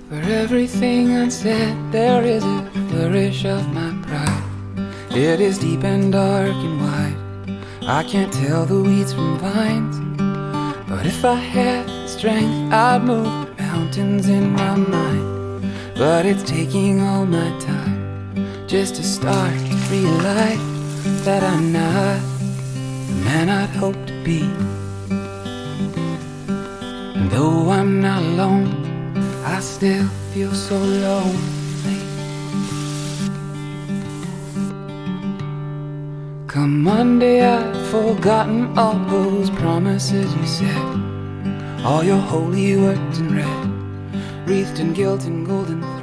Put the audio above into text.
For everything unsaid, there is a flourish of my pride. It is deep and dark and wide. I can't tell the weeds from vines. But if I had the strength, I'd move mountains in my mind. But it's taking all my time just to start to realize that I'm not the man I'd hoped to be. And though I'm not alone, I still feel so lonely. Come Monday, I've forgotten all those promises you said, all your holy words in red, wreathed in guilt and golden thread.